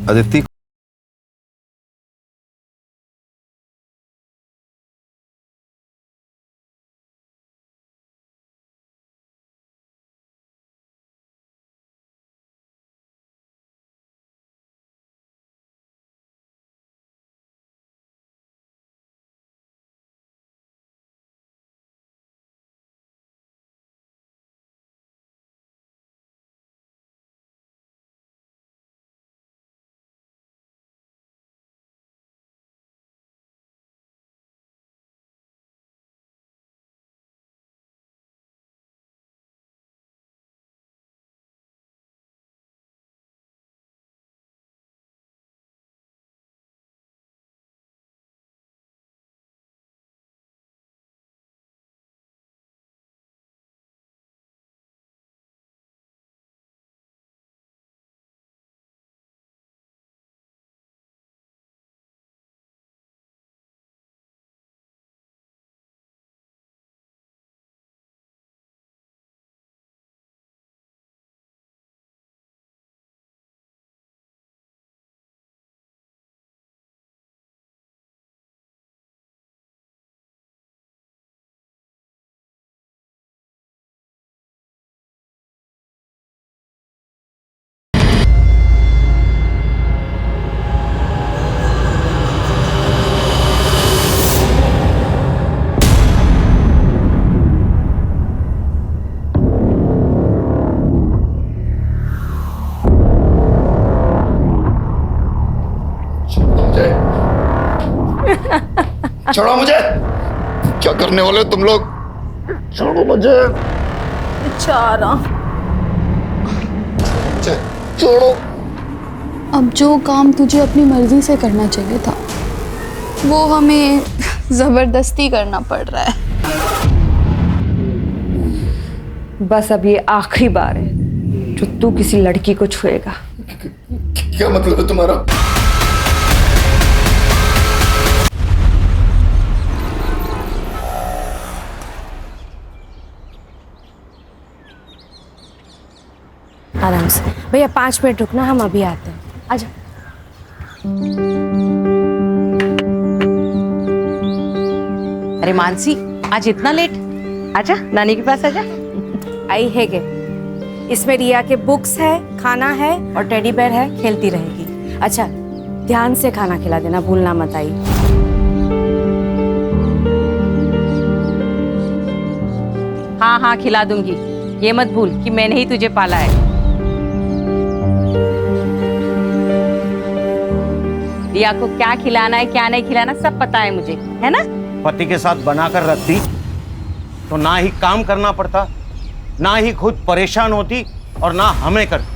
अदिति छोड़ो मुझे। क्या करने वाले हो तुम लोग? छोड़ो मुझे। बेचारा। छोड़ो। अब जो काम तुझे अपनी मर्जी से करना चाहिए था वो हमें जबरदस्ती करना पड़ रहा है। बस अब ये आखिरी बार है जो तू किसी लड़की को छुएगा। क्या मतलब है तुम्हारा? आराम से भैया, 5 मिनट रुकना, हम अभी आते हैं। आजा। अरे मानसी, आज इतना लेट? आजा, नानी के पास आजा। आई है के इसमें रिया के बुक्स है, खाना है और टेडी बेयर है, खेलती रहेगी। अच्छा, ध्यान से खाना खिला देना, भूलना मत। आई हाँ हाँ, खिला दूंगी। ये मत भूल कि मैंने ही तुझे पाला है। रिया को क्या खिलाना है क्या नहीं खिलाना सब पता है मुझे, है ना? पति के साथ बनाकर रखती तो ना ही काम करना पड़ता, ना ही खुद परेशान होती और ना हमें करती।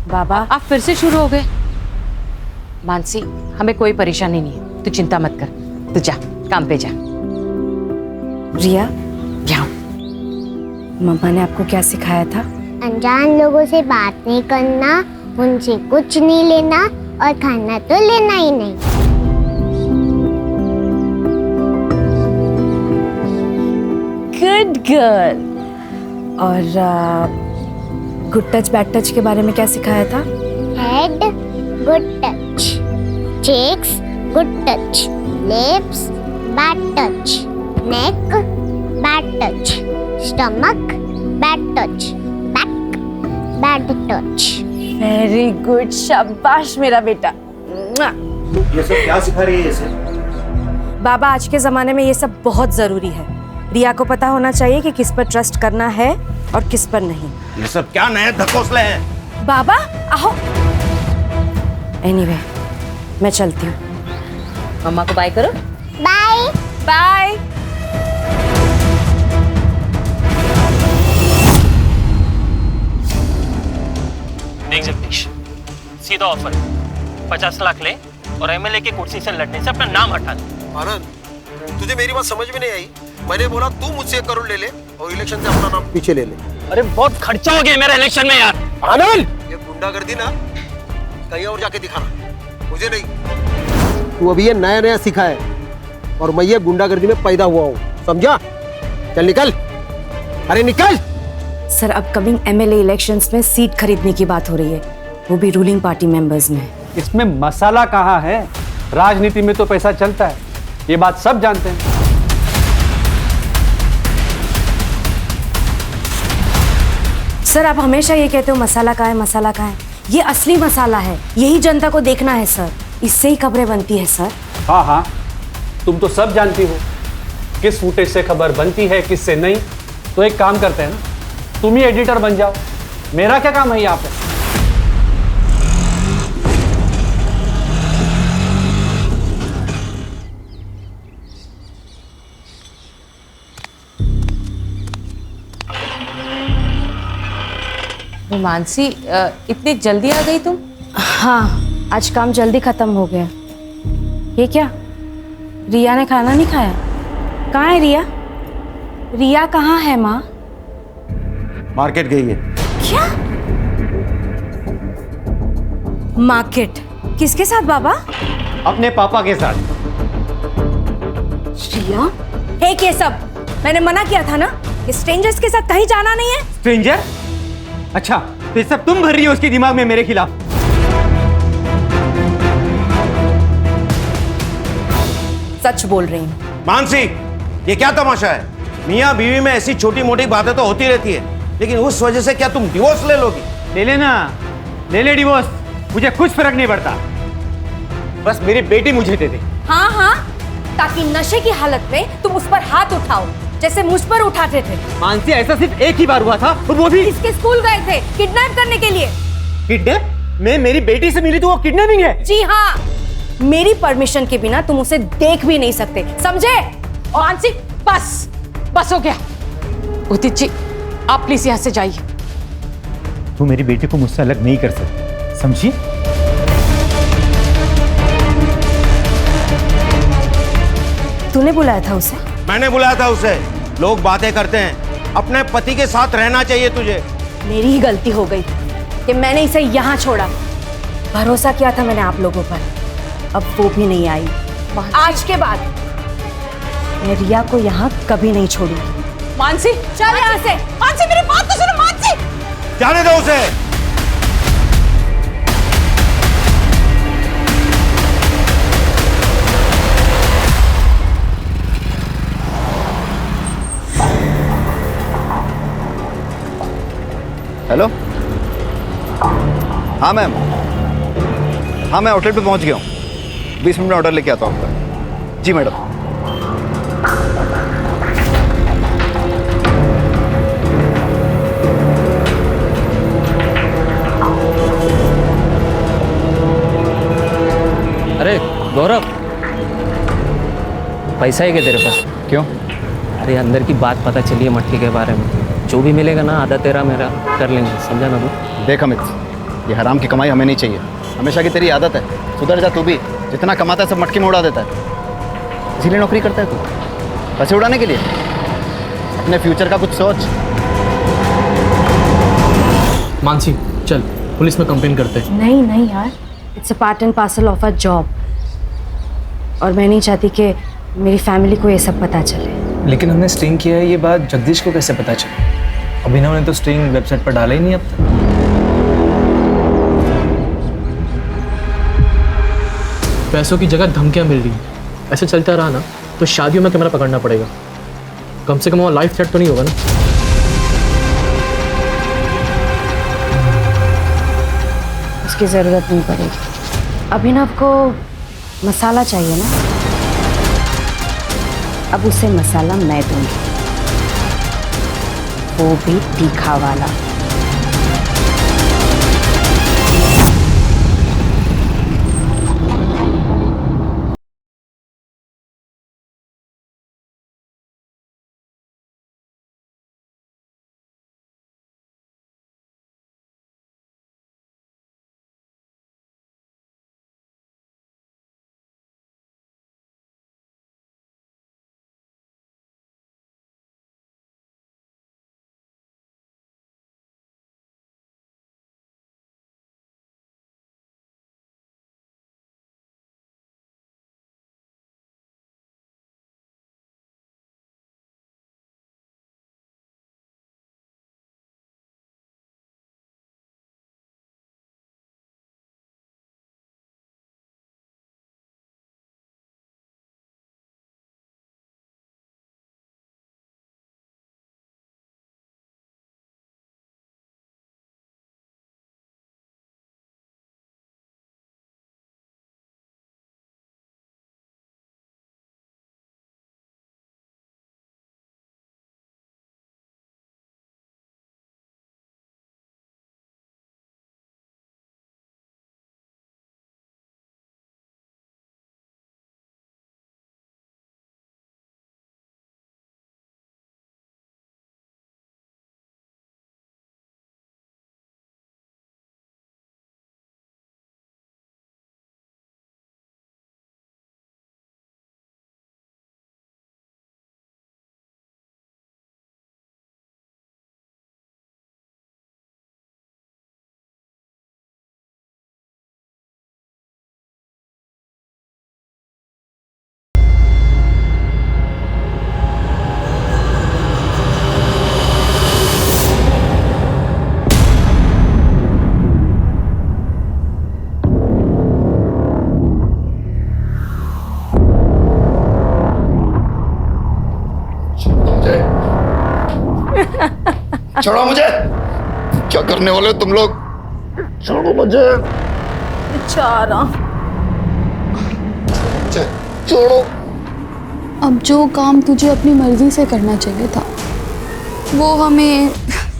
बाबा, आप फिर से शुरू हो गए। मानसी, हमें कोई परेशानी नहीं है, तू चिंता मत कर। तू जा, काम पे जा। रिया, जाओ। मम्मा ने आपको क्या सिखाया था? अनजान लोगों से बात नहीं करना, उनसे कुछ नहीं लेना और खाना तो लेना ही नहीं। Good girl. और गुड टच बैड टच के बारे में क्या सिखाया था? Head good touch, cheeks good touch, lips bad touch, neck bad touch, stomach bad touch, bad touch. Very good, शाबाश मेरा बेटा। ये सब क्या सिखा रही है इसे? बाबा, आज के जमाने में ये सब बहुत जरूरी है। रिया को पता होना चाहिए कि किस पर ट्रस्ट करना है और किस पर नहीं। ये सब क्या नए धकोसले हैं? बाबा आओ। एनीवे, मैं चलती हूँ। मम्मा को बाय करो। Bye bye. देख जगदीश, सीधा ऑफर, 50 लाख ले और एमएलए की कुर्सी से लड़ने से अपना नाम हटा दे। आनंद, तुझे मेरी बात समझ में नहीं आई? मैंने बोला तू मुझसे 1 करोड़ ले ले और इलेक्शन से अपना नाम पीछे ले ले। अरे बहुत खर्चा हो गया मेरा इलेक्शन में यार। आनंद, ये गुंडागर्दी ना कहीं और जाके दिखाना, मुझे नहीं। तू अभी ये नया नया सीखा है और मैं ये गुंडागर्दी में पैदा हुआ हूँ, समझा? चल निकल। अरे निकल। सर अपकमिंग एमएलए इलेक्शंस में सीट खरीदने की बात हो रही है, वो भी रूलिंग पार्टी मेंबर्स में। इसमें मसाला कहाँ है? राजनीति में तो पैसा चलता है, ये बात सब जानते हैं। सर आप हमेशा ये कहते हो मसाला कहाँ है, मसाला कहाँ है। ये असली मसाला है, यही जनता को देखना है सर, इससे ही खबरें बनती है सर। हाँ हाँ, तुम तो सब जानती हो किस फुटेज से खबर बनती है, किससे नहीं। तो एक काम करते हैं ना, तुम ही एडिटर बन जाओ, मेरा क्या काम है यहाँ पे। मानसी, इतनी जल्दी आ गई तुम? हाँ, आज काम जल्दी खत्म हो गया। ये क्या, रिया ने खाना नहीं खाया? कहाँ है रिया? रिया कहाँ है माँ? मार्केट गई है। क्या? मार्केट? किसके साथ बाबा? अपने पापा के साथ। रिया, है ये सब? मैंने मना किया था ना कि स्ट्रेंजर्स के साथ कहीं जाना नहीं है। स्ट्रेंजर? अच्छा, तो ये सब तुम भर रही हो उसके दिमाग में मेरे खिलाफ। सच बोल रही हूँ। मानसी, ये क्या तमाशा है? मियाँ बीवी में ऐसी छोटी मोटी बातें तो होती रहती है, लेकिन उस वजह से क्या तुम डिवोर्स ले लोगी? ले लेना, ले ले डिवोर्स, मुझे कुछ फर्क नहीं पड़ता। बस मेरी बेटी मुझे दे दे। हाँ हाँ, ताकि नशे की हालत में तुम उस पर हाथ उठाओ जैसे मुझ पर उठाते थे। मानसी, ऐसा सिर्फ एक ही बार हुआ था, और वो भी इसके स्कूल गए थे किडनैप करने के लिए। किडनैप? मैं मेरी बेटी से मिली तो वो किडनैपिंग है? जी हाँ, मेरी परमिशन के बिना तुम उसे देख भी नहीं सकते, समझे? मानसी, बस बस हो गया। उदित जी, आप प्लीज यहाँ से जाइए। तू मेरी बेटी को मुझसे अलग नहीं कर सकती, समझी? तूने बुलाया था उसे? मैंने बुलाया था उसे। लोग बातें करते हैं, अपने पति के साथ रहना चाहिए तुझे। मेरी ही गलती हो गई कि मैंने इसे यहाँ छोड़ा। भरोसा किया था मैंने आप लोगों पर, अब वो भी नहीं आई। आज के बाद मैं रिया को यहाँ कभी नहीं छोड़ूंगी। मानसी, चल यहाँ से। मानसी मेरी बात तो सुनो। मानसी, जाने दो उसे। हेलो, हाँ मैम, हाँ मैं आउटलेट पे पहुंच गया हूँ। 20 मिनट में ऑर्डर लेके आता हूँ आपका। जी मैडम। अरे गौरव, पैसा है क्या तेरे पास? क्यों? अरे अंदर की बात पता चली है मटकी के बारे में। जो भी मिलेगा ना, आधा तेरा मेरा कर लेंगे, समझा ना तू? देख अमित, ये हराम की कमाई हमें नहीं चाहिए। हमेशा की तेरी आदत है, सुधर जा तू भी। जितना कमाता है सब मटकी में उड़ा देता है। इसीलिए नौकरी करता है तू, पैसे उड़ाने के लिए। अपने फ्यूचर का कुछ सोच। मानसी, चल पुलिस में कंप्लेन करते हैं। नहीं नहीं यार, it's a part and parcel of a job, और मैं नहीं चाहती कि मेरी फैमिली को ये सब पता चले। लेकिन हमने स्ट्रिंग किया है, ये बात जगदीश को कैसे पता चली? अभिनव ने तो स्ट्रिंग वेबसाइट पर डाला ही नहीं अब तक। पैसों की जगह धमकियां मिल रही हैं। ऐसे चलता रहा ना तो शादियों में कैमरा पकड़ना पड़ेगा। कम से कम वो लाइफ थ्रेट तो नहीं होगा ना? उसकी ज़रूरत नहीं पड़ेगी। अभिनव को मसाला चाहिए ना, अब उसे मसाला मैं दूंगी, वो भी तीखा वाला। छोड़ो मुझे। क्या करने वाले हो तुम लोग? छोड़ो मुझे। बेचारा। छोड़ो। अब जो काम तुझे अपनी मर्जी से करना चाहिए था वो हमें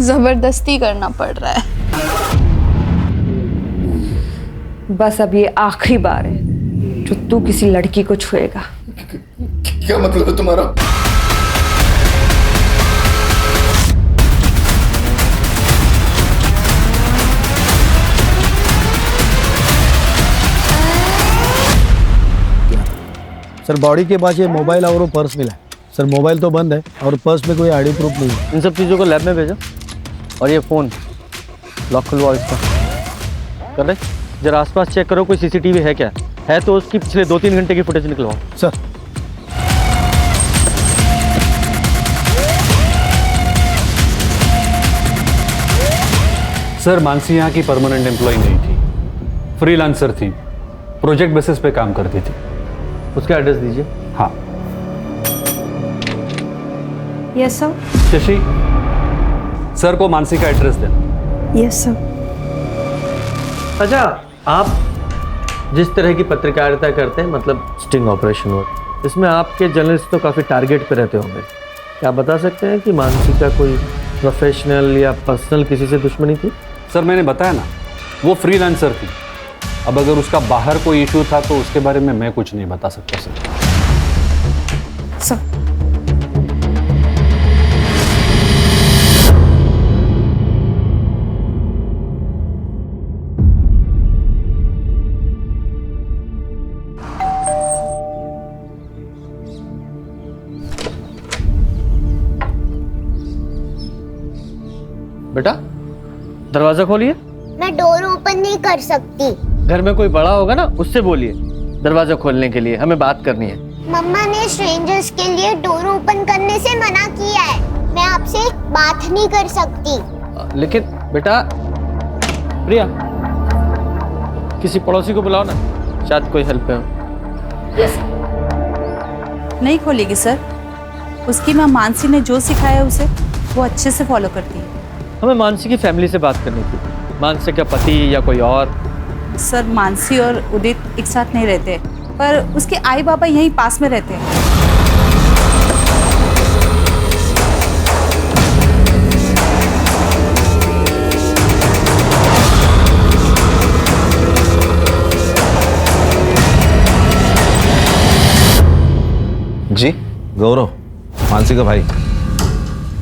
जबरदस्ती करना पड़ रहा है। बस अब ये आखिरी बार है जो तू किसी लड़की को छुएगा। क्या मतलब है तुम्हारा? सर बॉडी के पास ये मोबाइल और वो पर्स मिला है। सर मोबाइल तो बंद है और पर्स में कोई आईडी प्रूफ नहीं है। इन सब चीज़ों को लैब में भेजो और ये फ़ोन लॉक खुलवाओ इसका। कर रहे जरा आसपास चेक करो कोई सीसीटीवी है क्या, है तो उसकी पिछले 2-3 घंटे की फुटेज निकलवाओ। सर सर मानसी यहाँ की परमानेंट एम्प्लॉय नहीं थी, फ्रीलांसर थी, प्रोजेक्ट बेसिस पे काम करती थी। उसका एड्रेस दीजिए। हाँ यस सर। शशि, सर को मानसी का एड्रेस देना। Yes sir. अच्छा, आप जिस तरह की पत्रकारिता करते हैं, मतलब स्टिंग ऑपरेशन वर्क, इसमें आपके जर्नलिस्ट तो काफ़ी टारगेट पे रहते होंगे। क्या आप बता सकते हैं कि मानसी का कोई प्रोफेशनल या पर्सनल किसी से दुश्मनी थी? सर मैंने बताया ना, वो फ्रीलांसर थी। अब अगर उसका बाहर कोई इशू था तो उसके बारे में मैं कुछ नहीं बता सकता सर। सर बेटा दरवाजा खोलिए। मैं डोर ओपन नहीं कर सकती। घर में कोई बड़ा होगा ना, उससे बोलिए दरवाजा खोलने के लिए, हमें बात करनी है। मम्मा ने स्ट्रेंजर्स के लिए डोर ओपन करने से मना किया है। मैं आपसे बात नहीं कर सकती। लेकिन बेटा, प्रिया किसी पड़ोसी को बुलाओ ना, शायद कोई हेल्प है। नहीं खोलेगी सर, उसकी माँ मानसी ने जो सिखाया है उसे वो अच्छे से फॉलो करती है। हमें मानसी की फैमिली से बात करनी थी, मानसी का पति या कोई और। सर मानसी और उदित एक साथ नहीं रहते, पर उसके आई बाबा यहीं पास में रहते हैं। जी गौरव, मानसी का भाई।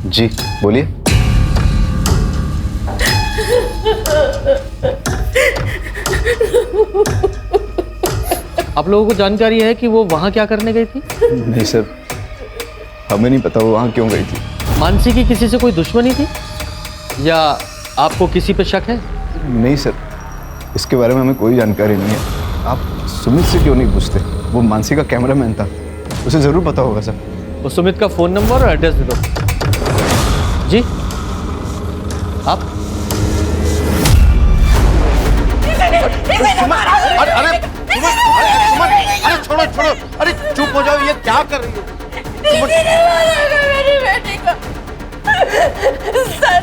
जी बोलिए। आप लोगों को जानकारी है कि वो वहाँ क्या करने गई थी? नहीं सर, हमें नहीं पता वो वहाँ क्यों गई थी। मानसी की किसी से कोई दुश्मनी थी या आपको किसी पे शक है? नहीं सर, इसके बारे में हमें कोई जानकारी नहीं है। आप सुमित से क्यों नहीं पूछते? वो मानसी का कैमरामैन था, उसे ज़रूर पता होगा सर। वो सुमित का फ़ोन नंबर और एड्रेस दे दो। जी आप? अरे छोड़ो छोड़ो, अरे चुप हो जाओ, ये क्या कर रही हो? मेरी बेटी को सर,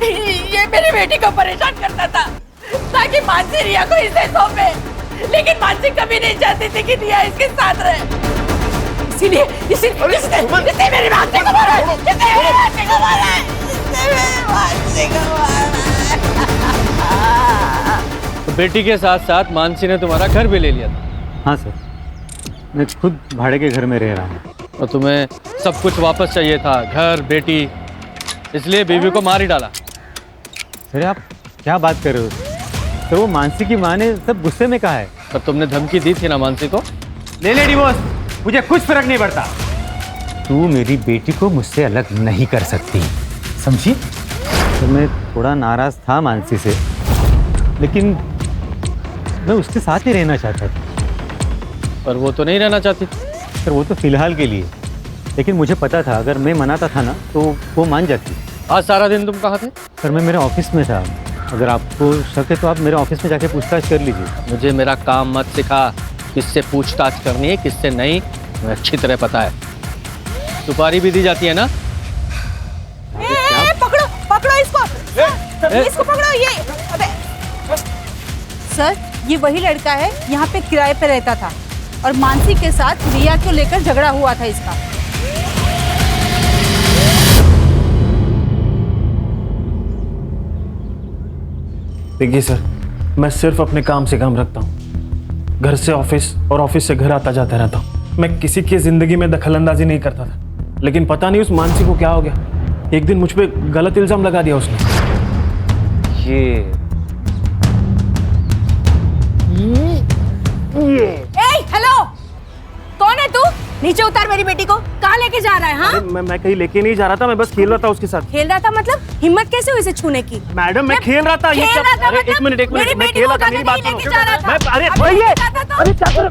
ये मेरी बेटी को परेशान करता था ताकि मानसी रिया को इसे सौंपे, लेकिन मानसी कभी नहीं चाहती थी कि रिया इसके साथ रहे। इसीलिए इसने मेरी मानसी को मारा, इसने मेरी मानसी को मारा, इसने मेरी मानसी को मारा। तो बेटी के साथ साथ मानसी ने तुम्हारा घर भी ले लिया था? हाँ सर, मैं खुद भाड़े के घर में रह रहा हूँ। और तुम्हें सब कुछ वापस चाहिए था, घर, बेटी, इसलिए बीवी को मार ही डाला। सर आप क्या बात कर रहे हो? सर वो मानसी की माँ ने सब गुस्से में कहा है। पर तुमने धमकी दी थी ना मानसी को? ले ले डिवोर्स, मुझे कुछ फर्क नहीं पड़ता। तू मेरी बेटी को मुझसे अलग नहीं कर सकती, समझी? तो मैं थोड़ा नाराज था मानसी से, लेकिन मैं उसके साथ ही रहना चाहता था। पर वो तो नहीं रहना चाहती। सर वो तो फिलहाल के लिए, लेकिन मुझे पता था अगर मैं मनाता था ना तो वो मान जाती। आज सारा दिन तुम कहाँ थे? सर मैं मेरे ऑफिस में था। अगर आपको शक है तो आप मेरे ऑफिस में जाके पूछताछ कर लीजिए। मुझे मेरा काम मत सिखा, किससे पूछताछ करनी है किससे नहीं, मुझे अच्छी तरह पता है। सुपारी भी दी जाती है ना? पकड़ो इसको पकड़ो ये। अबे सर, ये वही लड़का है, यहाँ पे किराए पे रहता था और मानसी के साथ रिया को लेकर झगड़ा हुआ था इसका। देखिए सर, मैं सिर्फ अपने काम से काम रखता हूँ। घर से ऑफिस और ऑफिस से घर आता जाता रहता हूँ। मैं किसी की जिंदगी में दखलंदाजी नहीं करता था, लेकिन पता नहीं उस मानसी को क्या हो गया। एक दिन मुझ पे गलत इल्जाम लगा दिया उसने। हेलो, कौन है तू? नीचे उतार मेरी बेटी को। कहाँ लेके जा रहा है? हाँ, मैं कहीं लेके नहीं जा रहा था, मैं बस खेल रहा था उसके साथ। खेल रहा था मतलब? हिम्मत कैसे हुई इसे छूने की? मैडम, मैं खेल रहा था। खेल रहा था मतलब? एक मिनट, मैं खेल रहा था, मेरी बात सुनो।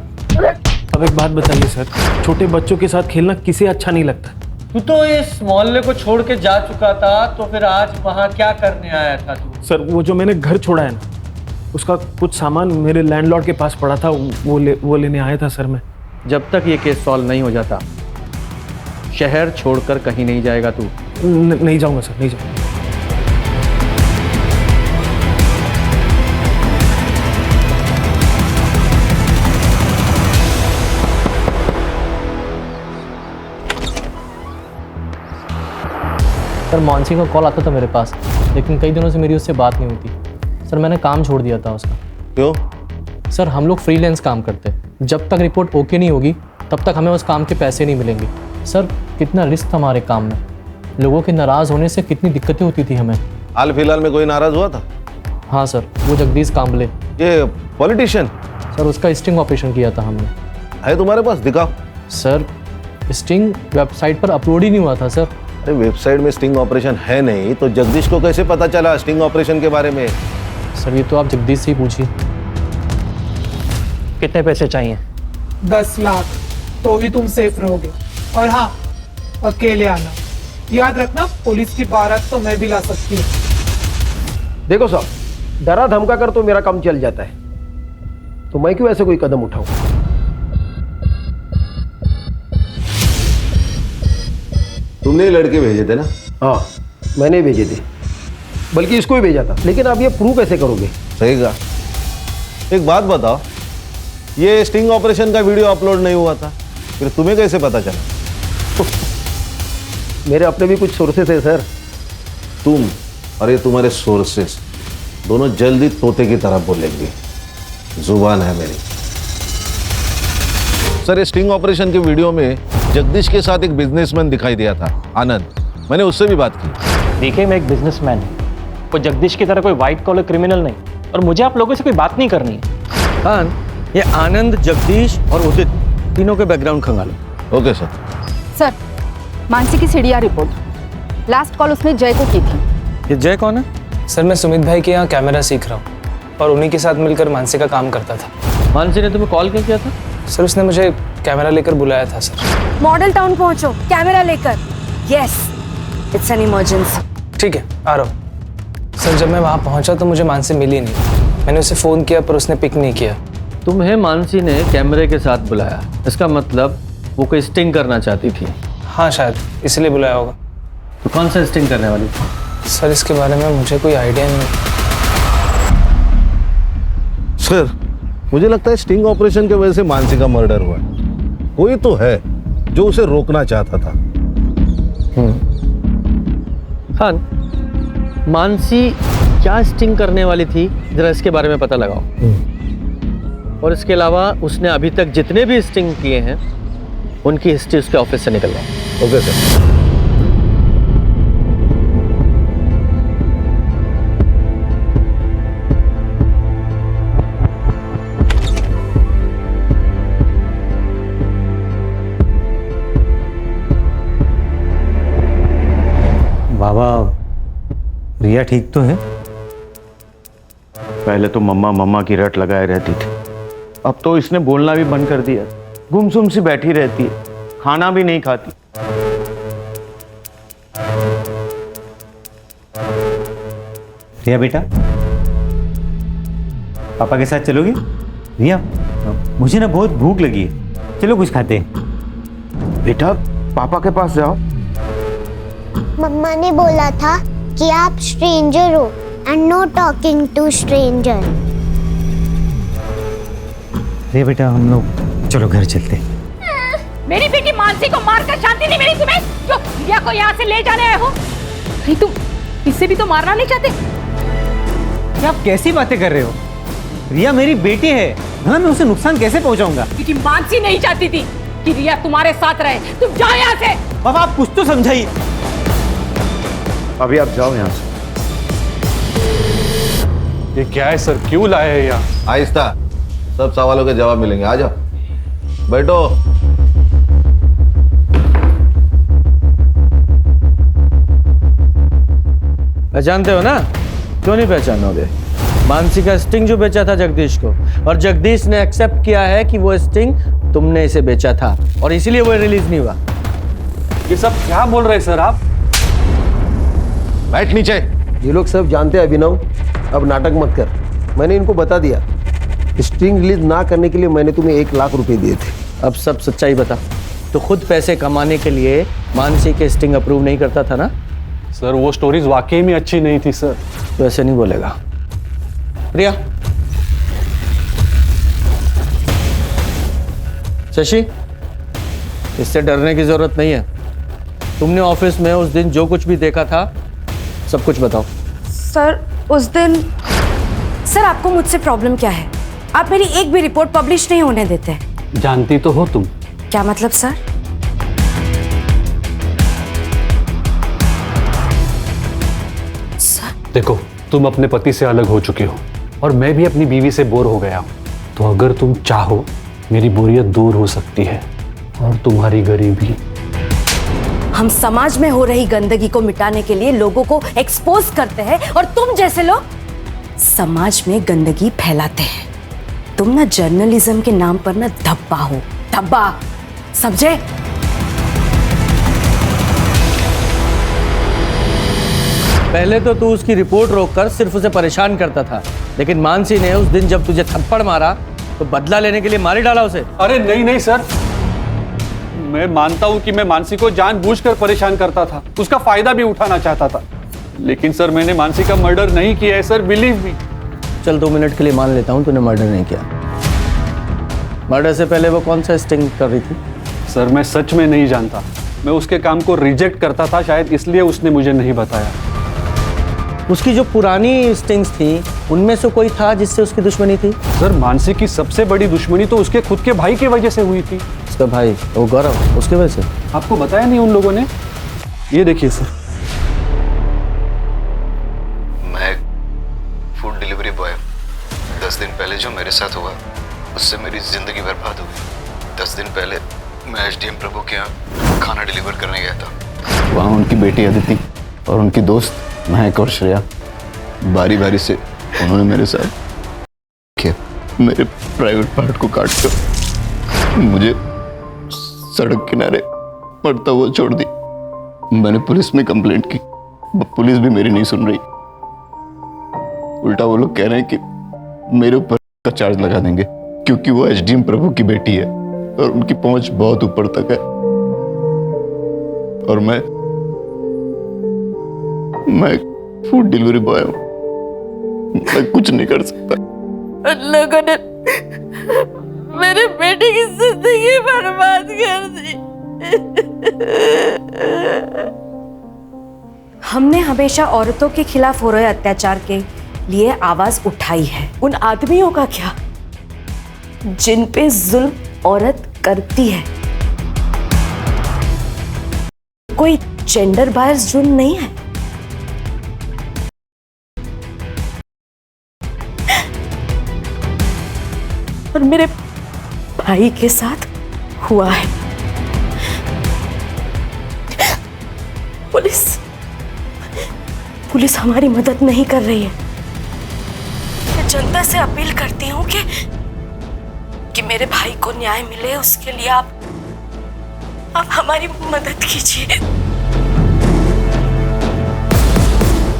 अब एक बात बताइए सर, छोटे बच्चों के साथ खेलना किसे अच्छा नहीं लगता? तू तो इस मोहल्ले को छोड़ के जा चुका था, तो फिर आज वहाँ क्या करने आया था तू? सर, वो जो मैंने घर छोड़ा है ना, उसका कुछ सामान मेरे लैंडलॉर्ड के पास पड़ा था, वो लेने आया था सर मैं। जब तक ये केस सॉल्व नहीं हो जाता, शहर छोड़कर कहीं नहीं जाएगा तू। नहीं जाऊंगा सर, नहीं जाऊंगा। सर, मानसी का कॉल आता था मेरे पास, लेकिन कई दिनों से मेरी उससे बात नहीं होती। सर, मैंने काम छोड़ दिया था उसका। क्यों? सर, हम लोग फ्रीलांस काम करते हैं। जब तक रिपोर्ट ओके नहीं होगी तब तक हमें उस काम के पैसे नहीं मिलेंगे। सर, कितना रिस्क था हमारे काम में। लोगों के नाराज़ होने से कितनी दिक्कतें होती थी हमें। हाल फिलहाल में कोई नाराज हुआ था? हाँ सर, वो जगदीश कांबले, ये पॉलिटिशियन। सर, उसका स्टिंग ऑपरेशन किया था हमने। है तुम्हारे पास? दिखाओ। सर, स्टिंग वेबसाइट पर अपलोड ही नहीं हुआ था सर। अरे वेबसाइट में स्टिंग ऑपरेशन है नहीं तो जगदीश को कैसे पता चला स्टिंग ऑपरेशन के बारे में? सर, ये तो आप जगदीश से ही पूछिए। कितने पैसे चाहिए? 10 लाख, तो भी तुम सेफ रहोगे। और हाँ, अकेले आना। याद रखना, पुलिस की बारात तो मैं भी ला सकती हूँ। देखो साहब, डरा धमका कर तो मेरा काम चल जाता है, तो मैं क्यों ऐसे कोई कदम उठाऊं? तुमने लड़के भेजे थे ना? हाँ, मैंने भेजे थे, बल्कि इसको ही भेजा था। लेकिन आप ये प्रूव कैसे करोगे? सही कहा। एक बात बताओ, ये स्टिंग ऑपरेशन का वीडियो अपलोड नहीं हुआ था, फिर तुम्हें कैसे पता चला? मेरे अपने भी कुछ सोर्सेस है सर। तुम और ये तुम्हारे सोर्सेस दोनों जल्दी तोते की तरह बोलेंगे। जुबान है मेरी। सर, ये स्टिंग ऑपरेशन के वीडियो में जगदीश के साथ एक बिजनेसमैन दिखाई दिया था, आनंद। मैंने उससे भी बात की। देखिए, मैं एक बिजनेसमैन हूँ, कोई जगदीश की तरह कोई व्हाइट कॉलर क्रिमिनल नहीं, और मुझे आप लोगों से कोई बात नहीं करनी है। हाँ, ये आनंद, जगदीश और उदित तीनों के बैकग्राउंड खंगालो। Okay sir. सर, मानसी की सीडीआर रिपोर्ट। लास्ट कॉल उसने जय को की थी। ये जय कौन है? सर, मैं सुमित भाई के यहाँ कैमरा सीख रहा हूँ और उन्हीं के साथ मिलकर मानसी का काम करता था। मानसी ने तुम्हें कॉल क्यों किया था? सर, उसने मुझे कैमरा लेकर बुलाया था सर। मॉडल टाउन पहुंचो, कैमरा लेकर। Yes, it's an emergency. ठीक है, आ रहा हूँ। सर, जब मैं वहाँ पहुँचा तो मुझे मानसी मिली नहीं। मैंने उसे फ़ोन किया पर उसने पिक नहीं किया। तुम्हें मानसी ने कैमरे के साथ बुलाया, इसका मतलब वो कोई स्टिंग करना चाहती थी। हाँ, शायद इसलिए बुलाया होगा। तो कौन सा स्टिंग करने वाली? सर, इसके बारे में मुझे कोई आइडिया नहीं। सर, मुझे लगता है स्टिंग ऑपरेशन की वजह से मानसी का मर्डर हुआ। कोई तो है जो उसे रोकना चाहता था। हाँ, मानसी क्या स्टिंग करने वाली थी, जरा इसके बारे में पता लगाओ। और इसके अलावा उसने अभी तक जितने भी स्टिंग किए हैं उनकी हिस्ट्री उसके ऑफिस से निकलवाओ। Okay sir. बाबा, रिया ठीक तो है? पहले तो मम्मा मम्मा की रट लगाए रहती थी, अब तो इसने बोलना भी बंद कर दिया। गुमसुम सी बैठी रहती है, खाना भी नहीं खाती। रिया बेटा, पापा के साथ चलोगी? रिया, मुझे ना बहुत भूख लगी है, चलो कुछ खाते हैं। बेटा, पापा के पास जाओ। मम्मा ने बोला था कि आप स्ट्रेंजर हो, and no talking to stranger. अरे बेटा हम लोग चलो घर चलते हैं। मेरी बेटी मानसी को मारकर शांति नहीं मिली तुम्हें, जो रिया को यहाँ से ले जाने आए हो। नहीं तुम इससे भी तो मारना नहीं चाहते। क्या आप कैसी बातें कर रहे हो? रिया मेरी बेटी है, हाँ मैं उसे नुकसान कैसे पहुंचाऊंगा? क्योंकि मानसी नहीं चाहती थी कि रिया तुम्हारे साथ रहे। तुम जाओ यहाँ से। पापा आप कुछ तो समझाइए। अभी आप जाओ यहाँ से। ये क्या है सर, क्यों लाए हैं यहाँ? आहिस्ता, सब सवालों के जवाब मिलेंगे। आ जाओ, बैठो। पहचानते हो ना? क्यों नहीं पहचानोगे? मानसी का स्टिंग जो बेचा था जगदीश को, और जगदीश ने एक्सेप्ट किया है कि वो स्टिंग तुमने इसे बेचा था और इसीलिए वो रिलीज नहीं हुआ। ये सब क्या बोल रहे हैं सर आप? बैठ नीचे। ये लोग सब जानते हैं अभिनव, अब नाटक मत कर। मैंने इनको बता दिया, स्ट्रिंग रिलीज ना करने के लिए मैंने तुम्हें 1 लाख रुपए दिए थे। अब सब सच्चाई बता। तो खुद पैसे कमाने के लिए मानसी के स्टिंग अप्रूव नहीं करता था ना? सर वो स्टोरीज वाकई में अच्छी नहीं थी सर। तो ऐसे नहीं बोलेगा। रिया, शशि, इससे डरने की जरूरत नहीं है। तुमने ऑफिस में उस दिन जो कुछ भी देखा था सब कुछ बताओ। सर उस दिन, सर आपको मुझसे प्रॉब्लम क्या है? आप मेरी एक भी रिपोर्ट पब्लिश नहीं होने देते। जानती तो हो तुम। क्या मतलब सर? देखो, तुम अपने पति से अलग हो चुके हो और मैं भी अपनी बीवी से बोर हो गया हूं। तो अगर तुम चाहो मेरी बोरियत दूर हो सकती है और तुम्हारी गरीबी। हम समाज में हो रही गंदगी को मिटाने के लिए लोगों को एक्सपोज करते हैं और तुम जैसे लोग समाज में गंदगी फैलाते हैं। तुम ना जर्नलिज्म के नाम पर ना धब्बा हो, धब्बा, समझे? पहले तो तू उसकी रिपोर्ट रोककर सिर्फ उसे परेशान करता था, लेकिन मानसी ने उस दिन जब तुझे थप्पड़ मारा तो बदला लेने के लिए मार ही डाला उसे। अरे नहीं नहीं सर, मैं मानता हूं कि मैं मानसी को जानबूझकर परेशान करता था, उसका फायदा भी उठाना चाहता था, लेकिन सर मैंने मानसी का मर्डर नहीं किया है सर, बिलीव मी। चल 2 मिनट के लिए मान लेता हूं तूने मर्डर नहीं किया। मर्डर से पहले वो कौन सा स्टिंग कर रही थी? सर मैं सच में नहीं जानता, मैं उसके काम को रिजेक्ट करता था, शायद इसलिए उसने मुझे नहीं बताया। उसकी जो पुरानी स्टिंग्स थी उनमें से कोई था जिससे उसकी दुश्मनी थी? सर मानसी की सबसे बड़ी दुश्मनी तो उसके खुद के भाई की वजह से हुई थी। उसका भाई वो गौरव, उसकी वजह से? आपको बताया नहीं उन लोगों ने? ये देखिए सर। मैं फूड डिलीवरी बॉय, 10 दिन पहले जो मेरे साथ हुआ उससे मेरी जिंदगी बर्बाद हो गई। 10 दिन पहले मैं एसडीएम प्रभु के यहाँ खाना डिलीवर करने गया था। वहाँ उनकी बेटी अदिति और उनकी दोस्त महक और श्रेया बारी बारी से उन्होंने मेरे साथ मेरे प्राइवेट पार्ट को काट कर मुझे सड़क किनारे मरता हुआ छोड़ दी। मैंने पुलिस में कंप्लेंट की, पुलिस भी मेरी नहीं सुन रही। उल्टा वो लोग कह रहे हैं कि मेरे ऊपर का चार्ज लगा देंगे क्योंकि वो एसडीएम प्रभु की बेटी है और उनकी पहुंच बहुत ऊपर तक है और मैं फूड डिलीवरी बॉय हूं, मैं कुछ नहीं कर सकता। उन लोगों ने मेरे बेटे की जिंदगी बर्बाद कर दी। हमने हमेशा औरतों के खिलाफ हो रहे अत्याचार के लिए आवाज उठाई है। उन आदमियों का क्या जिन पे जुल्म औरत करती है? कोई जेंडर बायस जुल्म नहीं है। और मेरे भाई के साथ हुआ है। पुलिस हमारी मदद नहीं कर रही है। मैं जनता से अपील करती हूँ कि मेरे भाई को न्याय मिले, उसके लिए आप हमारी मदद कीजिए।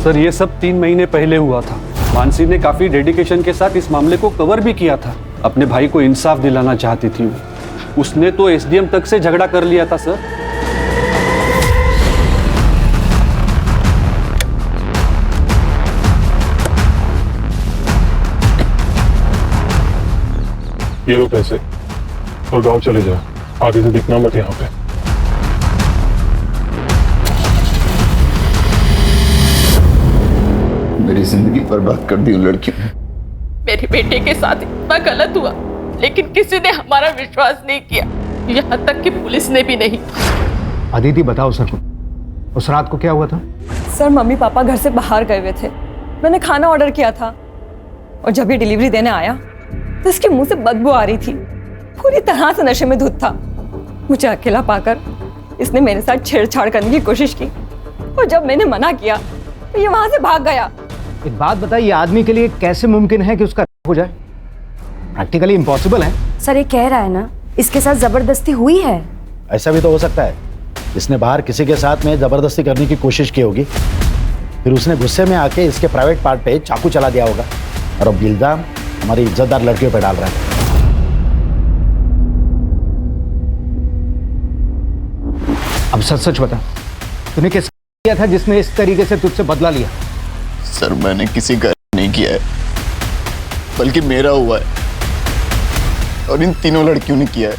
सर ये सब 3 महीने पहले हुआ था। मानसी ने काफी डेडिकेशन के साथ इस मामले को कवर भी किया था। अपने भाई को इंसाफ दिलाना चाहती थी वो। उसने तो एसडीएम तक से झगड़ा कर लिया था सर। ये लो पैसे और गांव चले जाओ, आगे से दिखना मत यहाँ पे। मेरी जिंदगी बर्बाद कर दी उन लड़कियों ने। मेरे बेटे के साथ इतना गलत हुआ, लेकिन किसी ने हमारा विश्वास नहीं किया, यहाँ तक कि पुलिस ने भी नहीं। अदिति बताओ सर को, उस रात को क्या हुआ था? सर मम्मी पापा घर से बाहर गए हुए थे, मैंने खाना ऑर्डर किया था और जब ये डिलीवरी देने आया तो इसके मुंह से बदबू आ रही थी, पूरी तरह से नशे में धुत था। मुझे अकेला पाकर इसने मेरे साथ छेड़छाड़ करने की कोशिश की और जब मैंने मना किया तो ये वहां से भाग गया। एक बात बताइए, आदमी के लिए कैसे मुमकिन है कि उसका हो जाए? प्रैक्टिकली इम्पॉसिबल है। सर ये कह रहा है ना इसके साथ जबरदस्ती हुई है। ऐसा भी तो हो सकता है, इसने बाहर किसी के साथ में जबरदस्ती करने की कोशिश की होगी, फिर उसने गुस्से में आके इसके प्राइवेट पार्ट पे चाकू चला दिया होगा और अब इल्जाम हमारी इज्जतदार लड़कियों पे डाल रहा है। अब सच सच बता, तूने किस किया था जिसने इस तरीके से तुझसे बदला लिया? सर मैंने किसी का नहीं किया है, बल्कि मेरा हुआ है और इन तीनों लड़कियों ने किया है।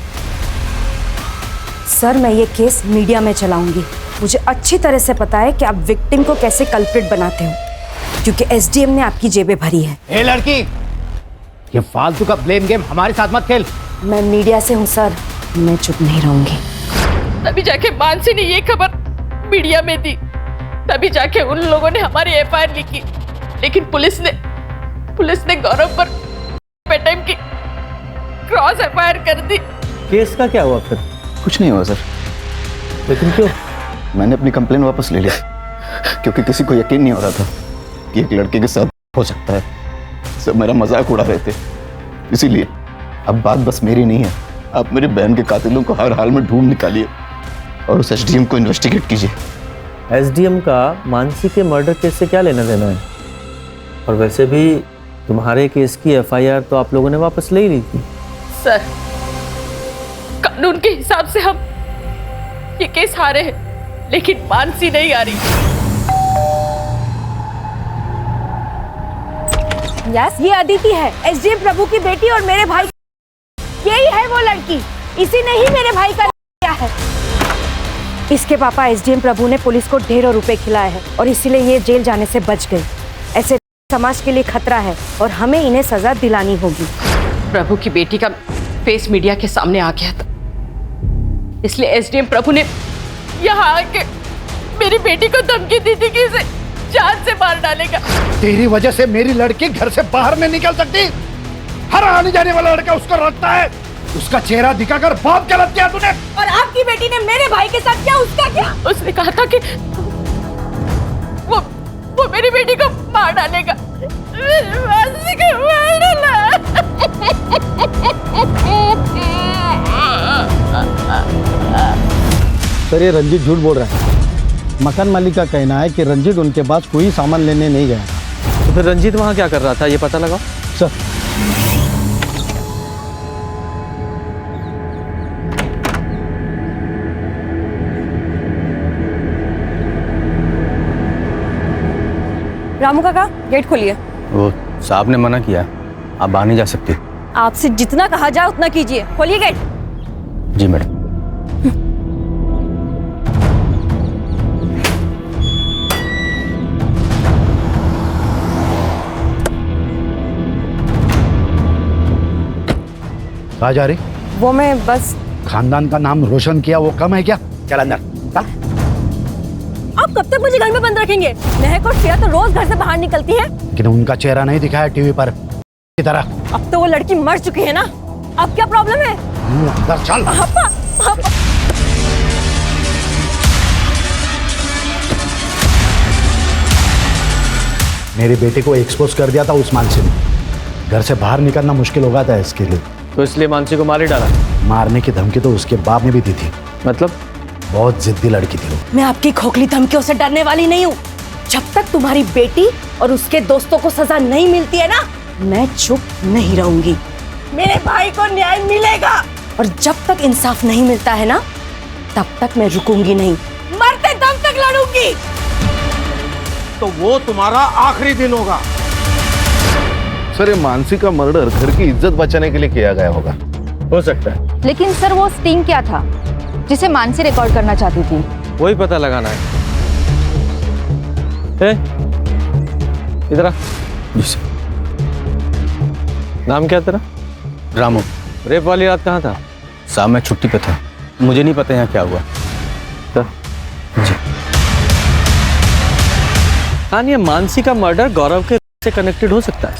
सर मैं ये केस मीडिया में चलाऊंगी। मुझे अच्छी तरह से पता है कि आप विक्टिम को कैसे कल्प्रिट बनाते हो, क्योंकि एसडीएम ने आपकी जेबें भरी है। ए लड़की, ये फालतू का ब्लेम गेम हमारे साथ मत खेल। मैं मीडिया से हूँ सर, मैं चुप नहीं रहूंगी। तभी जाके मानसी ने ये खबर मीडिया में दी, तभी जाके उन लोगों ने हमारी एफआईआर लिखी, लेकिन पुलिस ने गौरव पर बेटाइम की क्रॉस एफआईआर कर दी। केस का क्या हुआ फिर? कुछ नहीं हुआ सर। लेकिन क्यों? मैंने अपनी कंप्लेन वापस ले लिया, क्योंकि किसी को यकीन नहीं हो रहा था कि एक लड़के के साथ हो सकता है। सब मेरा मजाक उड़ा रहे थे, इसीलिए अब बात बस मेरी नहीं है, आप मेरी बहन के कातिलों को हर हाल में ढूंढ निकालिए और उस एसडीएम को इन्वेस्टिगेट कीजिए। एसडीएम का मानसी के मर्डर केस से क्या लेना देना है? और वैसे भी तुम्हारे केस की एफआईआर तो आप लोगों ने वापस ले ही ली थी। सर कानून के हिसाब से हम ये केस हारे हैं, लेकिन मानसी नहीं आ रही। यस ये अदिति है, एसडीएम प्रभु की बेटी और मेरे भाई। यही है वो लड़की, इसी ने ही मेरे भाई का किया है। इसके पापा एसडीएम प्रभु ने पुलिस को ढेरों रुपए खिलाए हैं और इसीलिए ये जेल जाने से बच गई। ऐसे समाज के लिए खतरा है और हमें इन्हें सजा दिलानी होगी। प्रभु की बेटी का फेस मीडिया के सामने आ गया था, इसलिए एसडीएम प्रभु ने यहाँ आके मेरी बेटी को धमकी दी थी कि इसे जान से मार डालेगा। तेरी वजह से मेरी लड़की घर से बाहर नहीं निकल सकती। हर आने जाने वाला लड़का उसको रखता है, उसका चेहरा दिखाकर बहुत गलत किया तूने। और आपकी बेटी ने मेरे भाई के साथ क्या, उसका क्या? उसने कहा था कि वो मेरी बेटी को मार डालेगा। मानसी को मार डाला। सर ये रंजीत झूठ बोल रहा है। मकान मालिक का कहना है कि रंजीत उनके पास कोई सामान लेने नहीं गया। तो फिर रंजीत वहाँ क्या कर रहा था, ये पता लगाओ। सर रामू काका गेट खोलिए। वो साहब ने मना किया, आप बाहर नहीं जा सकती। आपसे जितना कहा जाए उतना कीजिए, खोलिए गेट। जी मैडम। कहाँ जा रही? वो मैं बस खानदान का नाम रोशन किया वो कम है क्या? चल अंदर चल। आप कब तक मुझे घर में बंद रखेंगे? महक और श्रेया तो रोज घर से बाहर निकलती है। लेकिन उनका चेहरा नहीं दिखाया टीवी पर की तरह। अब तो वो लड़की मर चुकी है ना, अब क्या प्रॉब्लम है? अंदर चल। पापा, पापा। मेरी बेटी को एक्सपोज कर दिया था उस मानसी ने। घर से बाहर निकलना मुश्किल हो गया था इसके लिए, तो इसलिए मानसी को मार ही डाला। मारने की धमकी तो उसके बाप ने भी दी थी। मतलब? बहुत जिद्दी लड़की थी वो। मैं आपकी खोखली धमकियों से डरने वाली नहीं हूँ। जब तक तुम्हारी बेटी और उसके दोस्तों को सजा नहीं मिलती है ना, मैं चुप नहीं रहूंगी। मेरे भाई को न्याय मिलेगा और जब तक इंसाफ नहीं मिलता है ना, तब तक मैं रुकूंगी नहीं, मरते दम तक लड़ूंगी। तो वो तुम्हारा आखिरी दिन होगा। सर ये मानसी का मर्डर घर की इज्जत बचाने के लिए किया गया होगा। हो सकता है। लेकिन सर वो स्टिंग क्या था जिसे मानसी रिकॉर्ड करना चाहती थी? वही पता लगाना है। इधर आ। जी सर। नाम क्या तेरा? रामू। रेप वाली रात कहाँ था? साहब मैं छुट्टी पे था, मुझे नहीं पता यहाँ क्या हुआ। जी। हाँ, ये मानसी का मर्डर गौरव के से कनेक्टेड हो सकता है।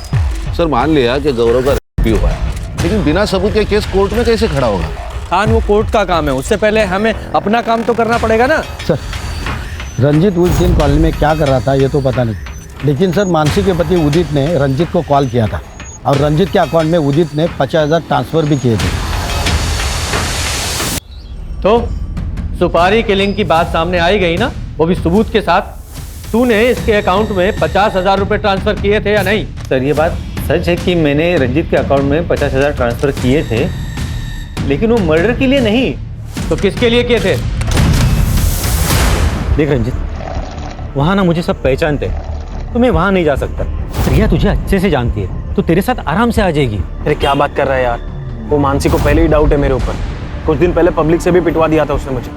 सर मान लिया कि गौरव का रेप भी हुआ है, लेकिन बिना सबूत के केस कोर्ट में कैसे खड़ा होगा? खान वो कोर्ट का काम है, उससे पहले हमें अपना काम तो करना पड़ेगा ना। सर रंजित उस दिन कॉलेज में क्या कर रहा था ये तो पता नहीं, लेकिन सर मानसी के पति उदित ने रंजित को कॉल किया था और रंजित के अकाउंट में उदित ने 50,000 ट्रांसफर भी किए थे। तो सुपारी किलिंग की बात सामने आई गई ना, वो भी सबूत के साथ। तूने इसके अकाउंट में 50,000 रुपए ट्रांसफर किए थे या नहीं? सर ये बात सच है कि मैंने रंजित के अकाउंट में 50,000 ट्रांसफर किए थे, लेकिन वो मर्डर के लिए नहीं। तो किसके लिए किए थे? देख रंजित, वहाँ ना मुझे सब पहचानते, तो मैं वहाँ नहीं जा सकता। रिया तुझे अच्छे से जानती है, तो तेरे साथ आराम से आ जाएगी। अरे क्या बात कर रहा है यार, वो मानसी को पहले ही डाउट है मेरे ऊपर। कुछ दिन पहले पब्लिक से भी पिटवा दिया था उसने मुझे,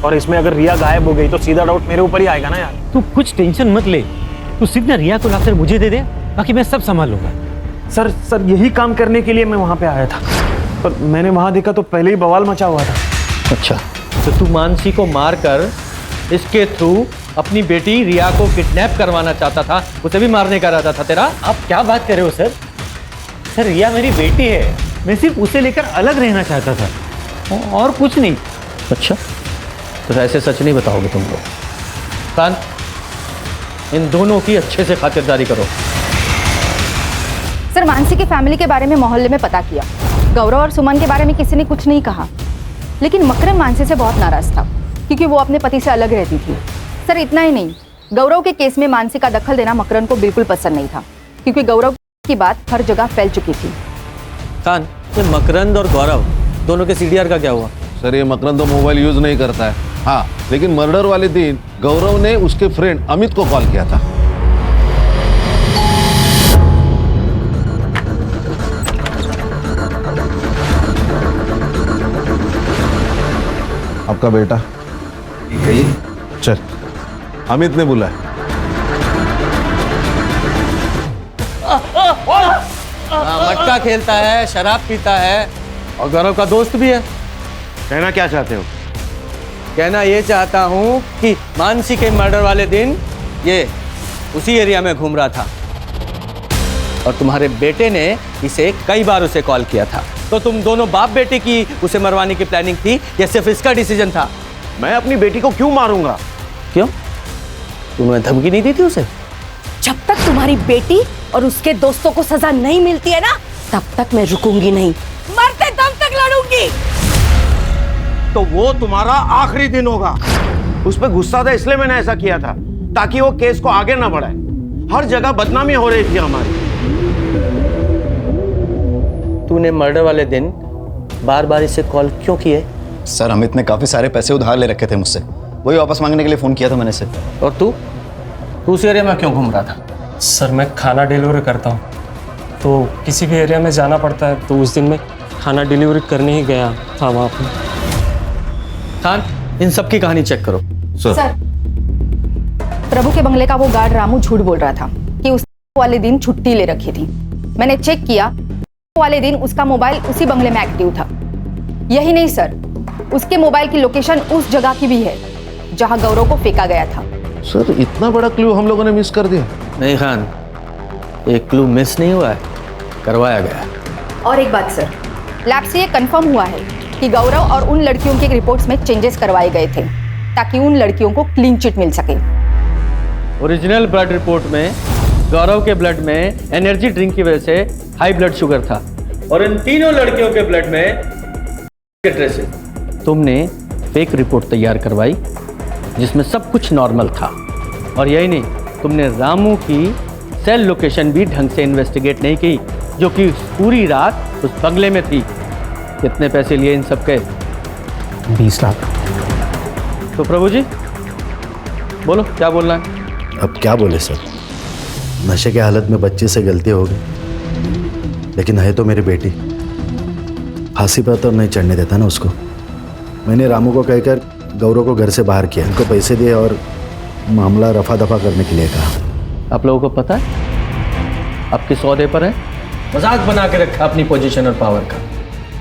और इसमें अगर रिया गायब हो गई तो सीधा डाउट मेरे ऊपर ही आएगा ना यार। तू कुछ टेंशन मत ले, तू सीधा रिया को लाकर मुझे दे दे, बाकी मैं सब संभाल लूंगा। सर यही काम करने के लिए मैं वहाँ पे आया था, पर मैंने वहाँ देखा तो पहले ही बवाल मचा हुआ था। अच्छा, तो तू मानसी को मारकर इसके थ्रू अपनी बेटी रिया को किडनैप करवाना चाहता था, उसे भी मारने का इरादा था तेरा? आप क्या बात कर रहे हो सर? सर रिया मेरी बेटी है, मैं सिर्फ उसे लेकर अलग रहना चाहता था और कुछ नहीं। अच्छा, तो ऐसे सच नहीं बताओगे तुम लोग? कान, इन दोनों की अच्छे से खातिरदारी करो। सर मानसी की फैमिली के बारे में मोहल्ले में पता किया, गौरव और सुमन के बारे में किसी ने कुछ नहीं कहा, लेकिन मकरन मानसी से बहुत नाराज था क्योंकि वो अपने पति से अलग रहती थी। सर इतना ही नहीं, गौरव के केस में मानसी का दखल देना मकरन को बिल्कुल पसंद नहीं था क्योंकि गौरव की बात हर जगह फैल चुकी थी। कान, ये मकरंद और गौरव दोनों के सीडीआर का क्या हुआ? सर ये मकरंद तो मोबाइल यूज नहीं करता है, हाँ, लेकिन मर्डर वाले दिन गौरव ने उसके फ्रेंड अमित को कॉल किया था। आपका बेटा चल, अमित ने बुलाया। मटका खेलता है, शराब पीता है और गौरव का दोस्त भी है। कहना क्या चाहते हो? कहना ये चाहता हूँ कि मानसी के मर्डर वाले दिन ये उसी एरिया में घूम रहा था और तुम्हारे बेटे ने इसे कई बार उसे कॉल किया था। तो तुम दोनों बाप बेटे की उसे मरवाने की प्लानिंग थी या सिर्फ इसका डिसीजन था? मैं अपनी बेटी को क्यों मारूंगा? क्यों? तुमने धमकी नहीं दी थी उसे? जब तक तुम्हारी बेटी और उसके दोस्तों को सजा नहीं मिलती है ना, तब तक मैं रुकूंगी नहीं, मरते दम तक लड़ूंगी। तो वो तुम्हारा आखिरी दिन होगा। उस पर गुस्सा था इसलिए मैंने ऐसा किया था, ताकि वो केस को आगे ना बढ़ाए। हर जगह बदनामी हो रही थी हमारी। तूने मर्डर वाले दिन बार बार इसे कॉल क्यों किए? सर अमित ने काफ़ी सारे पैसे उधार ले रखे थे मुझसे, वही वापस मांगने के लिए फ़ोन किया था मैंने इसे। और तू उस एरिया में क्यों घूम रहा था? सर मैं खाना डिलीवरी करता हूँ, तो किसी भी एरिया में जाना पड़ता है, तो उस दिन मैं खाना डिलीवरी करने ही गया था वहाँ पर। खान, इन सब की कहानी चेक करो। सर प्रभु के बंगले का वो गार्ड रामू झूठ बोल रहा था कि उस वाले दिन छुट्टी ले रखी थी। मैंने चेक किया, वाले दिन उसका मोबाइल उसी बंगले में एक्टिव था। यही नहीं सर, उसके मोबाइल की लोकेशन उस जगह की भी है जहां गौरव को फेंका गया था। सर इतना बड़ा क्लू हम लोगों ने मिस कर दिया। नहीं खान, एक क्लू मिस नहीं हुआ है, करवाया गया। और एक बात सर, लैब से ये कंफर्म हुआ है कि गौरव और उन लड़कियों के रिपोर्ट्स में चेंजेस करवाए गए थे ताकि उन लड़कियों को क्लीन चिट मिल सके। ओरिजिनल ब्लड रिपोर्ट में गौरव के ब्लड में एनर्जी ड्रिंक की वजह से हाई ब्लड शुगर था और इन तीनों लड़कियों के ब्लड में ट्रेसेस। तुमने फेक रिपोर्ट तैयार करवाई जिसमें सब कुछ नॉर्मल था। और यही नहीं, तुमने रामू की सेल लोकेशन भी ढंग से इन्वेस्टिगेट नहीं की, जो कि पूरी रात उस बंगले में थी। कितने पैसे लिए इन सब के? 20 लाख। तो प्रभु जी बोलो, क्या बोलना है? अब क्या बोले सर, नशे के हालत में बच्चे से गलती हो गई, लेकिन है तो मेरी बेटी, फांसी पर तो नहीं चढ़ने देता ना उसको। मैंने रामू को कहकर गौरव को घर से बाहर किया, उनको पैसे दिए और मामला रफा दफा करने के लिए कहा। आप लोगों को पता है आपके सौदे पर है, मजाक बना के रखा अपनी पोजीशन और पावर का।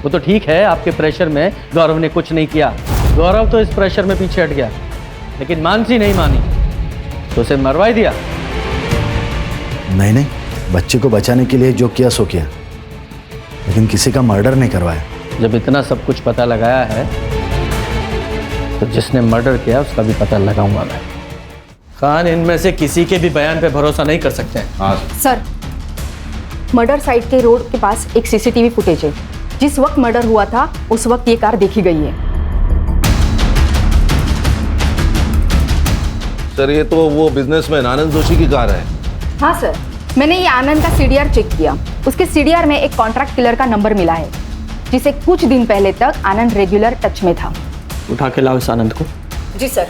वो तो ठीक है, आपके प्रेशर में गौरव ने कुछ नहीं किया, गौरव तो इस प्रेशर में पीछे हट गया, लेकिन मानसी नहीं मानी तो उसे मरवा ही दिया। नहीं नहीं, बच्चे को बचाने के लिए जो किया सो किया, लेकिन किसी का मर्डर नहीं करवाया। जब इतना सब कुछ पता लगाया है तो जिसने मर्डर किया उसका भी पता लगाऊंगा मैं। खान, इनमें से किसी के भी बयान पे भरोसा नहीं कर सकते हैं। सर, मर्डर साइट के रोड के पास एक सीसीटीवी फुटेज है। जिस वक्त मर्डर हुआ था उस वक्त ये कार देखी गई है। सर ये तो वो बिजनेसमैन आनंद जोशी की कार है। हाँ सर, मैंने ये आनंद का सीडीआर चेक किया। उसके सीडीआर में एक कॉन्ट्रैक्ट किलर का नंबर मिला है, जिसे कुछ दिन पहले तक आनंद रेगुलर टच में था। उठा के लाओ इस आनंद को। जी सर।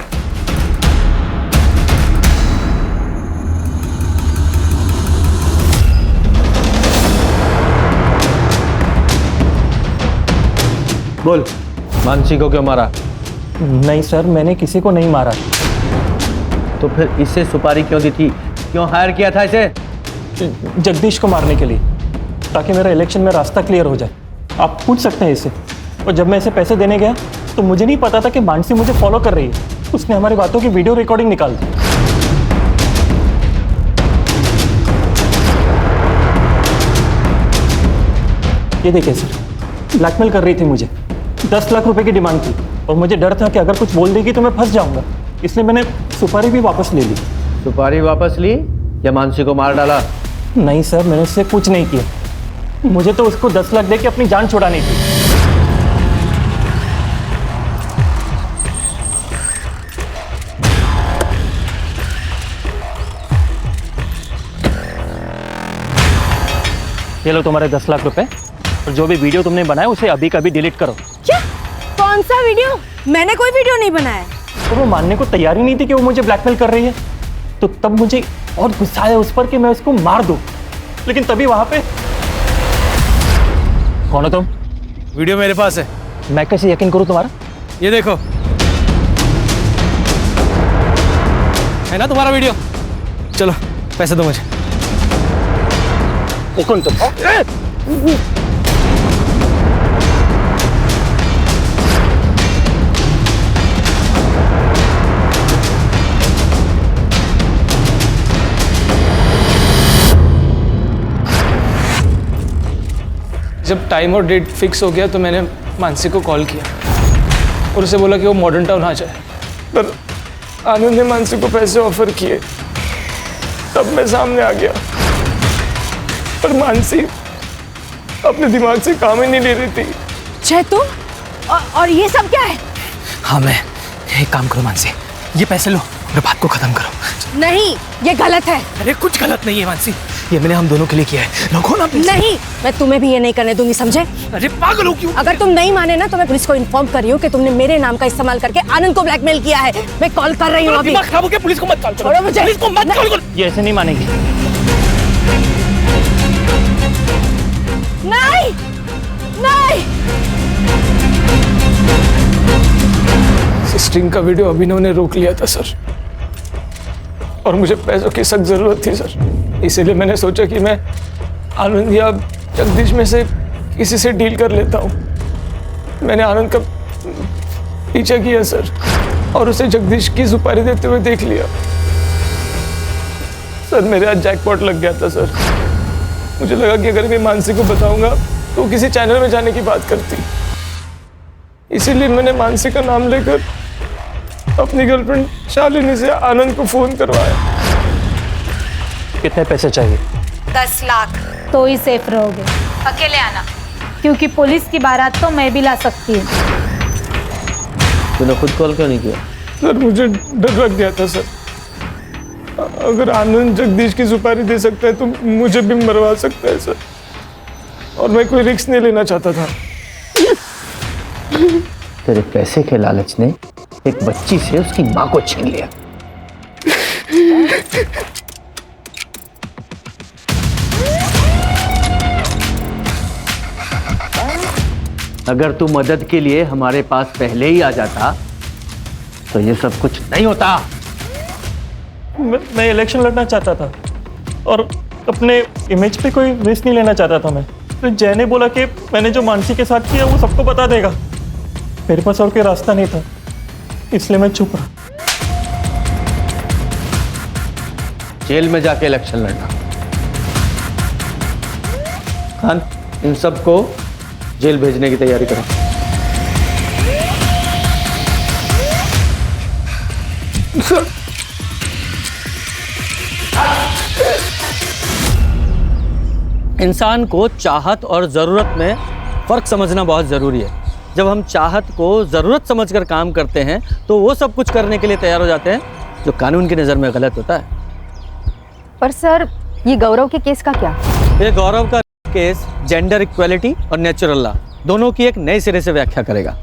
बोल, मानसी को क्यों मारा? नहीं सर, मैंने किसी को नहीं मारा। तो फिर इससे सुपारी क्यों दी थी? क्यों हायर किया था इसे? जगदीश को मारने के लिए, ताकि मेरा इलेक्शन में रास्ता क्लियर हो जाए। आप पूछ सकते हैं इसे। और जब मैं इसे पैसे देने गया तो मुझे नहीं पता था कि मानसी मुझे फॉलो कर रही है। उसने हमारी बातों की वीडियो रिकॉर्डिंग निकाल दी। ये देखिए सर, ब्लैकमेल कर रही थी मुझे, 10 लाख रुपए की डिमांड थी, और मुझे डर था कि अगर कुछ बोल देगी तो मैं फंस जाऊंगा, इसलिए मैंने सुपारी भी वापस ले ली। सुपारी वापस ली या मानसी को मार डाला? नहीं सर, मैंने उससे कुछ नहीं किया। मुझे तो उसको 10 लाख दे के अपनी जान छुड़ानी थी। ये लो तुम्हारे 10 लाख रुपए, और जो भी वीडियो तुमने बनाया उसे अभी का अभी डिलीट करो। क्या? कौन सा वीडियो? मैंने कोई वीडियो नहीं बनाया। तो वो मानने को तैयार ही नहीं थी कि वो मुझे ब्लैकमेल कर रही है, तो तब मुझे और गुस्सा आया उस पर कि मैं उसको मार दूं। लेकिन तभी वहां पे, कौन हो तुम? वीडियो मेरे पास है। मैं कैसे यकीन करूं तुम्हारा? ये देखो, है ना तुम्हारा वीडियो? चलो पैसे दो मुझे। कौन तुम? जब टाइम और डेट फिक्स हो गया तो मैंने मानसी को कॉल किया और उसे बोला कि वो मॉडर्न टाउन आ जाए, पर आनंद ने मानसी को पैसे ऑफर किए। तब मैं सामने आ गया, पर मानसी अपने दिमाग से काम ही नहीं ले रही थी। जय तुम और ये सब क्या है? हाँ मैं, एक काम करो मानसी, ये पैसे लो और बात को खत्म करो। नहीं, ये गलत है। अरे कुछ गलत नहीं है मानसी, ये मैंने हम दोनों के लिए किया है। रखो ना प्लीज। नहीं, मैं तुम्हें भी ये नहीं करने दूंगी, समझे? अरे पागल हो क्यों? अगर तुम नहीं माने ना तो मैं पुलिस को इन्फॉर्म कर रही हूँ कि तुमने मेरे नाम का इस्तेमाल करके आनंद को ब्लैकमेल किया है। मैं कॉल कर रही हूँ अभी। दिमाग खराब हो गया, पुलिस को मत कॉल करो। छोड़ो मुझे। पुलिस को मत कॉल करो। ये ऐसे नहीं मानेगी। नहीं, नहीं। स्ट्रिंग का वीडियो अभिनव ने रोक लिया था सर, और मुझे पैसों की सख्त जरूरत थी सर, इसीलिए मैंने सोचा कि मैं आनंद या जगदीश में से किसी से डील कर लेता हूँ। मैंने आनंद का पीछा किया सर, और उसे जगदीश की सुपारी देते हुए देख लिया। सर मेरे आज जैकपॉट लग गया था सर। मुझे लगा कि अगर मैं मानसी को बताऊंगा तो किसी चैनल में जाने की बात करती, इसीलिए मैंने मानसी का नाम लेकर अपनी गर्लफ्रेंड शालिनी से आनंद को फोन करवाया। कितने पैसे चाहिए? 10 लाख। तो ही सेफ रहोगे। अकेले आना, क्योंकि पुलिस की बारात तो मैं भी ला सकती हूँ। तूने खुद कॉल क्यों नहीं किया? सर मुझे डर लग गया था सर, अगर आनंद जगदीश की सुपारी दे सकता है तो मुझे भी मरवा सकता है सर, और मैं कोई रिस्क नहीं लेना चाहता था। तेरे पैसे के लालच ने एक बच्ची से उसकी माँ को छीन लिया। अगर तू मदद के लिए हमारे पास पहले ही आ जाता तो ये सब कुछ नहीं होता। मैं इलेक्शन लड़ना चाहता था और अपने इमेज पे कोई रिस्क नहीं लेना चाहता था मैं। तो जय ने बोला कि मैंने जो मानसी के साथ किया वो सबको बता देगा। मेरे पास और कोई रास्ता नहीं था, इसलिए मैं चुप रहा। जेल में जाके इलेक्शन लड़ना। खान, इन सबको जेल भेजने की तैयारी करो। इंसान को चाहत और ज़रूरत में फ़र्क समझना बहुत ज़रूरी है। जब हम चाहत को ज़रूरत समझकर काम करते हैं तो वो सब कुछ करने के लिए तैयार हो जाते हैं जो कानून की नज़र में गलत होता है। पर सर, ये गौरव के केस का क्या? ये गौरव का केस जेंडर इक्वलिटी और नेचुरल लॉ दोनों की एक नए सिरे से व्याख्या करेगा।